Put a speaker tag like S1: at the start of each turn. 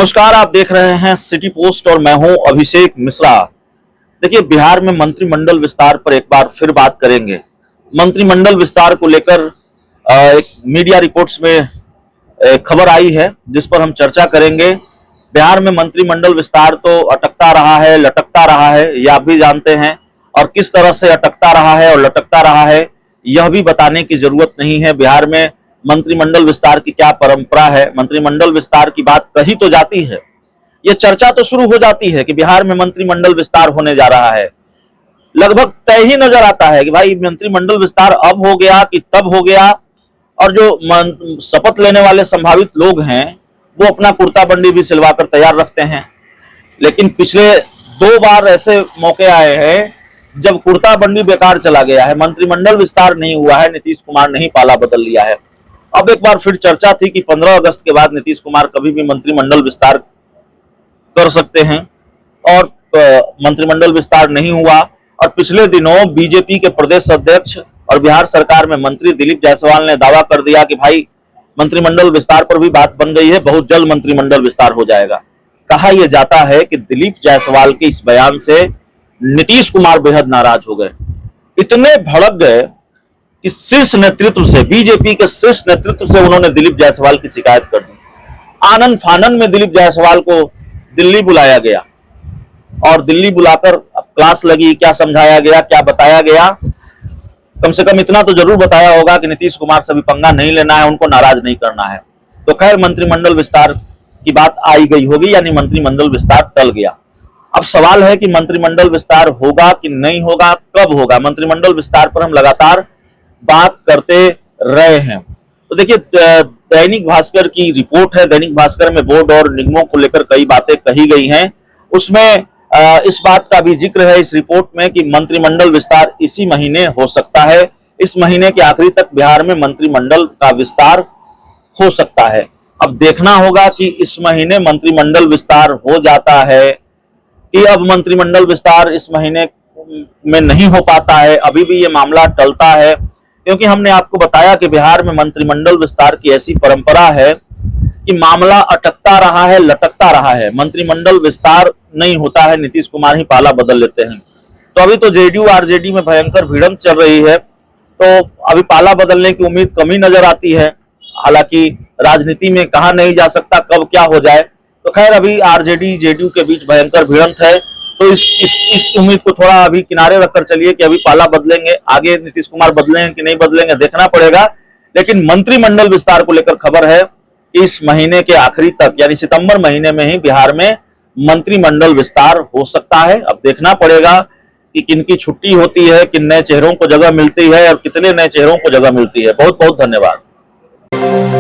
S1: नमस्कार, आप देख रहे हैं सिटी पोस्ट और मैं हूं अभिषेक मिश्रा। देखिए, बिहार में मंत्रिमंडल विस्तार पर एक बार फिर बात करेंगे। मंत्रिमंडल विस्तार को लेकर एक मीडिया रिपोर्ट्स में एक खबर आई है जिस पर हम चर्चा करेंगे। बिहार में मंत्रिमंडल विस्तार तो अटकता रहा है, लटकता रहा है, यह आप भी जानते हैं, और किस तरह से अटकता रहा है और लटकता रहा है यह भी बताने की जरूरत नहीं है। बिहार में मंत्रिमंडल विस्तार की क्या परंपरा है, मंत्रिमंडल विस्तार की बात कही तो जाती है, ये चर्चा तो शुरू हो जाती है कि बिहार में मंत्रिमंडल विस्तार होने जा रहा है। लगभग तय ही नजर आता है कि भाई मंत्रिमंडल विस्तार अब हो गया कि तब हो गया। और जो शपथ लेने वाले संभावित लोग हैं वो अपना कुर्ता बंडी भी सिलवा कर तैयार रखते हैं, लेकिन पिछले 2 बार ऐसे मौके आए हैं जब कुर्ता बंडी बेकार चला गया है, मंत्रिमंडल विस्तार नहीं हुआ है, नीतीश कुमार ने ही पाला बदल लिया है। अब एक बार फिर चर्चा थी कि 15 अगस्त के बाद नीतीश कुमार कभी भी मंत्रिमंडल विस्तार कर सकते हैं, और मंत्रिमंडल विस्तार नहीं हुआ। और पिछले दिनों बीजेपी के प्रदेश अध्यक्ष और बिहार सरकार में मंत्री दिलीप जायसवाल ने दावा कर दिया कि भाई मंत्रिमंडल विस्तार पर भी बात बन गई है, बहुत जल्द मंत्रिमंडल विस्तार हो जाएगा। कहा यह जाता है कि दिलीप जायसवाल के इस बयान से नीतीश कुमार बेहद नाराज हो गए, इतने भड़क गए कि शीर्ष नेतृत्व से, बीजेपी के शीर्ष नेतृत्व से उन्होंने दिलीप जायसवाल की शिकायत कर दी। आनन फानन में दिलीप जायसवाल को दिल्ली बुलाया गया और दिल्ली बुलाकर क्लास लगी, क्या समझाया गया, क्या बताया गया। कम से कम इतना तो जरूर बताया होगा कि नीतीश कुमार से भी पंगा नहीं लेना है, उनको नाराज नहीं करना है। तो खैर, मंत्रिमंडल विस्तार की बात आई गई होगी, यानी मंत्रिमंडल विस्तार टल गया। अब सवाल है कि मंत्रिमंडल विस्तार होगा कि नहीं होगा, कब होगा। मंत्रिमंडल विस्तार पर हम लगातार बात करते रहे हैं। तो देखिए, दैनिक भास्कर की रिपोर्ट है, दैनिक भास्कर में बोर्ड और निगमों को लेकर कई बातें कही गई हैं। उसमें इस बात का भी जिक्र है इस रिपोर्ट में कि मंत्रिमंडल विस्तार इसी महीने हो सकता है। इस महीने के आखिरी तक बिहार में मंत्रिमंडल का विस्तार हो सकता है। अब देखना होगा कि इस महीने मंत्रिमंडल विस्तार हो जाता है कि अब मंत्रिमंडल विस्तार इस महीने में नहीं हो पाता है, अभी भी ये मामला टलता है। क्योंकि हमने आपको बताया कि बिहार में मंत्रिमंडल विस्तार की ऐसी परंपरा है कि मामला अटकता रहा है, लटकता रहा है, मंत्रिमंडल विस्तार नहीं होता है, नीतीश कुमार ही पाला बदल लेते हैं। तो अभी तो जेडीयू आरजेडी में भयंकर भिड़ंत चल रही है, तो अभी पाला बदलने की उम्मीद कम ही नजर आती है। हालांकि राजनीति में कहा नहीं जा सकता कब क्या हो जाए। तो खैर, अभी आरजेडी जेडीयू के बीच भयंकर भिड़ंत है, तो इस उम्मीद को थोड़ा अभी किनारे रखकर चलिए कि अभी पाला बदलेंगे, आगे नीतीश कुमार बदलेंगे कि नहीं बदलेंगे देखना पड़ेगा। लेकिन मंत्रिमंडल विस्तार को लेकर खबर है कि इस महीने के आखिरी तक, यानी सितंबर महीने में ही बिहार में मंत्रिमंडल विस्तार हो सकता है। अब देखना पड़ेगा कि किनकी छुट्टी होती है, किन नए चेहरों को जगह मिलती है और कितने नए चेहरों को जगह मिलती है। बहुत बहुत धन्यवाद।